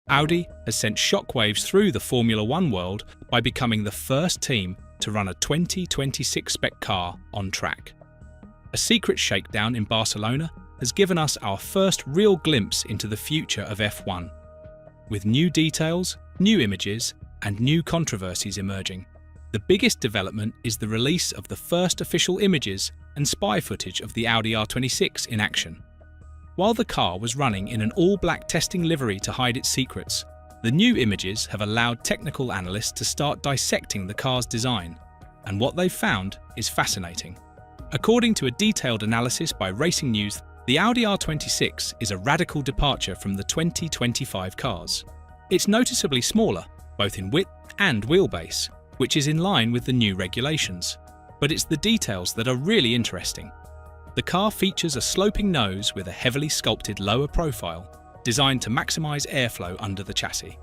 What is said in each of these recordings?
Audi has sent shockwaves through the Formula One world by becoming the first team to run a 2026 spec car on track. A secret shakedown in Barcelona has given us our first real glimpse into the future of F1, with new details, new images, and new controversies emerging. The biggest development is the release of the first official images and spy footage of the Audi R26 in action. While the car was running in an all-black testing livery to hide its secrets, the new images have allowed technical analysts to start dissecting the car's design, and what they've found is fascinating. According to a detailed analysis by Racing News, the Audi R26 is a radical departure from the 2025 cars. It's noticeably smaller, both in width and wheelbase, which is in line with the new regulations. But it's the details that are really interesting. The car features a sloping nose with a heavily sculpted lower profile, designed to maximize airflow under the chassis.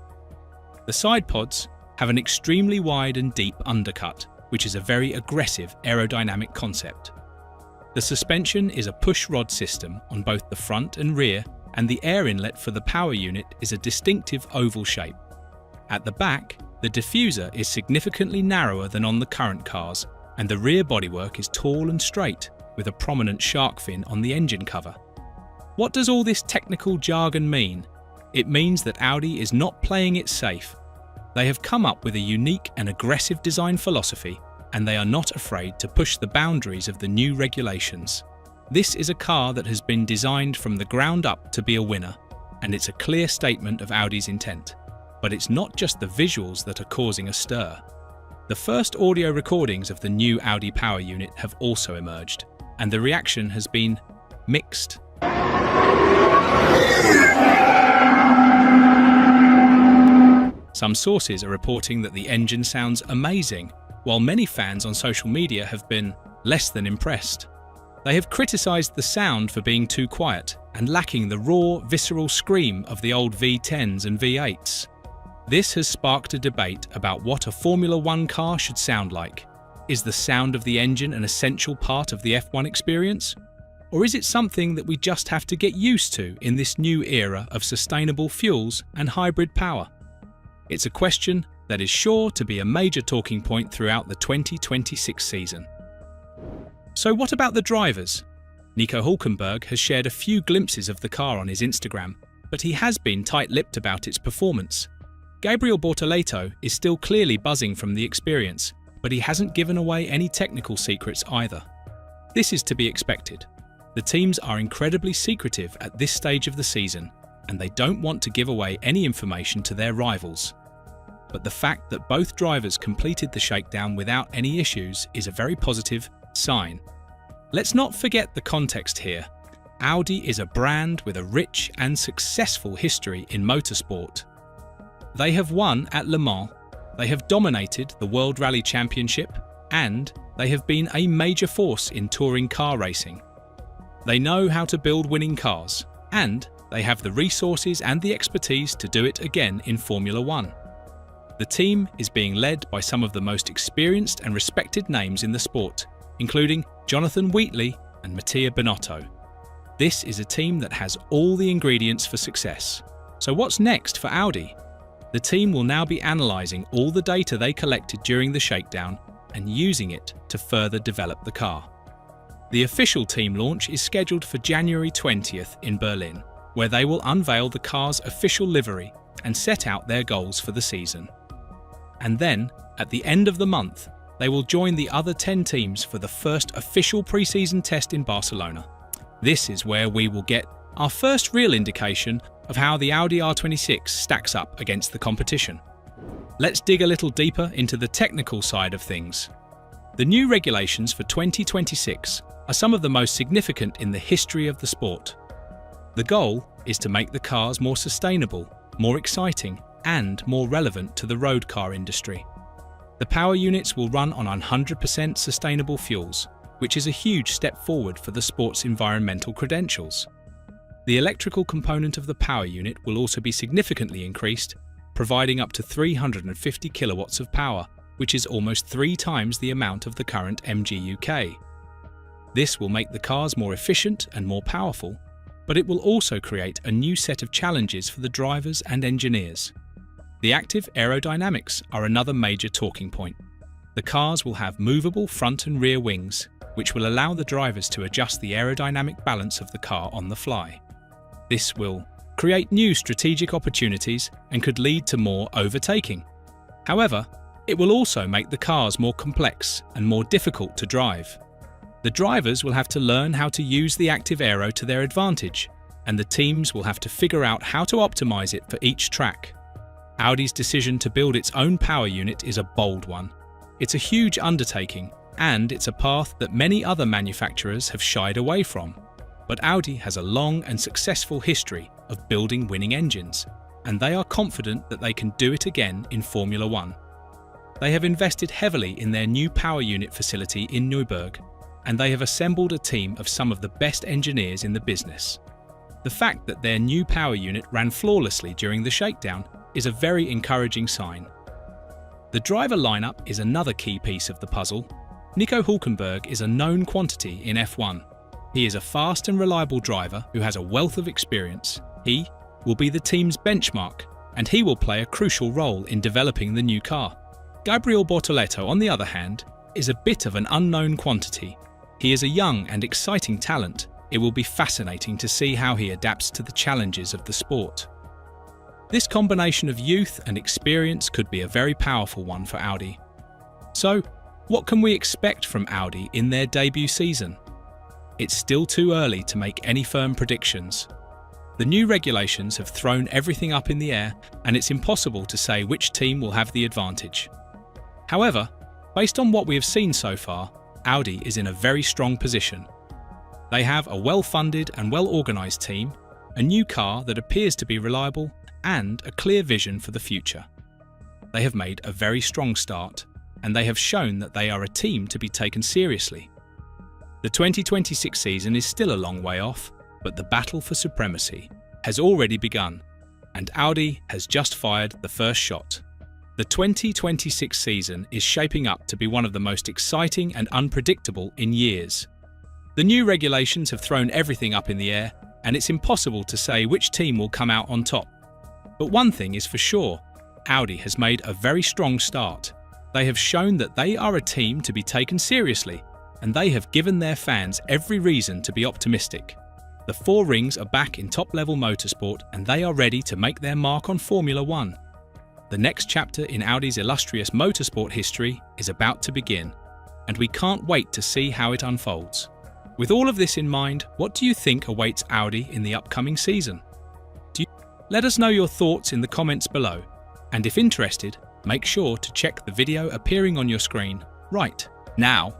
The sidepods have an extremely wide and deep undercut, which is a very aggressive aerodynamic concept. The suspension is a push-rod system on both the front and rear, and the air inlet for the power unit is a distinctive oval shape. At the back, the diffuser is significantly narrower than on the current cars, and the rear bodywork is tall and straight, with a prominent shark fin on the engine cover. What does all this technical jargon mean? It means that Audi is not playing it safe. They have come up with a unique and aggressive design philosophy, and they are not afraid to push the boundaries of the new regulations. This is a car that has been designed from the ground up to be a winner, and it's a clear statement of Audi's intent. But it's not just the visuals that are causing a stir. The first audio recordings of the new Audi power unit have also emerged, and the reaction has been mixed. Some sources are reporting that the engine sounds amazing, while many fans on social media have been less than impressed. They have criticized the sound for being too quiet and lacking the raw, visceral scream of the old V10s and V8s. This has sparked a debate about what a Formula One car should sound like. Is the sound of the engine an essential part of the F1 experience? Or is it something that we just have to get used to in this new era of sustainable fuels and hybrid power? It's a question that is sure to be a major talking point throughout the 2026 season. So what about the drivers? Nico Hülkenberg has shared a few glimpses of the car on his Instagram, but he has been tight-lipped about its performance. Gabriel Bortoleto is still clearly buzzing from the experience, but he hasn't given away any technical secrets either. This is to be expected. The teams are incredibly secretive at this stage of the season, and they don't want to give away any information to their rivals. But the fact that both drivers completed the shakedown without any issues is a very positive sign. Let's not forget the context here. Audi is a brand with a rich and successful history in motorsport. They have won at Le Mans, they have dominated the World Rally Championship, and they have been a major force in touring car racing. They know how to build winning cars, and they have the resources and the expertise to do it again in Formula One. The team is being led by some of the most experienced and respected names in the sport, including Jonathan Wheatley and Mattia Binotto. This is a team that has all the ingredients for success. So what's next for Audi? The team will now be analysing all the data they collected during the shakedown and using it to further develop the car. The official team launch is scheduled for January 20th in Berlin, where they will unveil the car's official livery and set out their goals for the season. And then, at the end of the month, they will join the other 10 teams for the first official pre-season test in Barcelona. This is where we will get our first real indication of how the Audi R26 stacks up against the competition. Let's dig a little deeper into the technical side of things. The new regulations for 2026 are some of the most significant in the history of the sport. The goal is to make the cars more sustainable, more exciting, and more relevant to the road car industry. The power units will run on 100% sustainable fuels, which is a huge step forward for the sport's environmental credentials. The electrical component of the power unit will also be significantly increased, providing up to 350 kilowatts of power, which is almost 3 times the amount of the current MG UK. This will make the cars more efficient and more powerful, but it will also create a new set of challenges for the drivers and engineers. The active aerodynamics are another major talking point. The cars will have movable front and rear wings, which will allow the drivers to adjust the aerodynamic balance of the car on the fly. This will create new strategic opportunities and could lead to more overtaking. However, it will also make the cars more complex and more difficult to drive. The drivers will have to learn how to use the active aero to their advantage, and the teams will have to figure out how to optimize it for each track. Audi's decision to build its own power unit is a bold one. It's a huge undertaking, and it's a path that many other manufacturers have shied away from. But Audi has a long and successful history of building winning engines, and they are confident that they can do it again in Formula One. They have invested heavily in their new power unit facility in Neuburg, and they have assembled a team of some of the best engineers in the business. The fact that their new power unit ran flawlessly during the shakedown is a very encouraging sign. The driver lineup is another key piece of the puzzle. Nico Hülkenberg is a known quantity in F1. He is a fast and reliable driver who has a wealth of experience. He will be the team's benchmark, and he will play a crucial role in developing the new car. Gabriel Bortoleto, on the other hand, is a bit of an unknown quantity. He is a young and exciting talent. It will be fascinating to see how he adapts to the challenges of the sport. This combination of youth and experience could be a very powerful one for Audi. So, what can we expect from Audi in their debut season? It's still too early to make any firm predictions. The new regulations have thrown everything up in the air, and it's impossible to say which team will have the advantage. However, based on what we have seen so far, Audi is in a very strong position. They have a well-funded and well-organised team, a new car that appears to be reliable, and a clear vision for the future. They have made a very strong start, and they have shown that they are a team to be taken seriously. The 2026 season is still a long way off, but the battle for supremacy has already begun, and Audi has just fired the first shot. The 2026 season is shaping up to be one of the most exciting and unpredictable in years. The new regulations have thrown everything up in the air, and it's impossible to say which team will come out on top. But one thing is for sure, Audi has made a very strong start. They have shown that they are a team to be taken seriously, and they have given their fans every reason to be optimistic. The four rings are back in top-level motorsport, and they are ready to make their mark on Formula One. The next chapter in Audi's illustrious motorsport history is about to begin, and we can't wait to see how it unfolds. With all of this in mind, what do you think awaits Audi in the upcoming season? Let us know your thoughts in the comments below, and if interested, make sure to check the video appearing on your screen right now.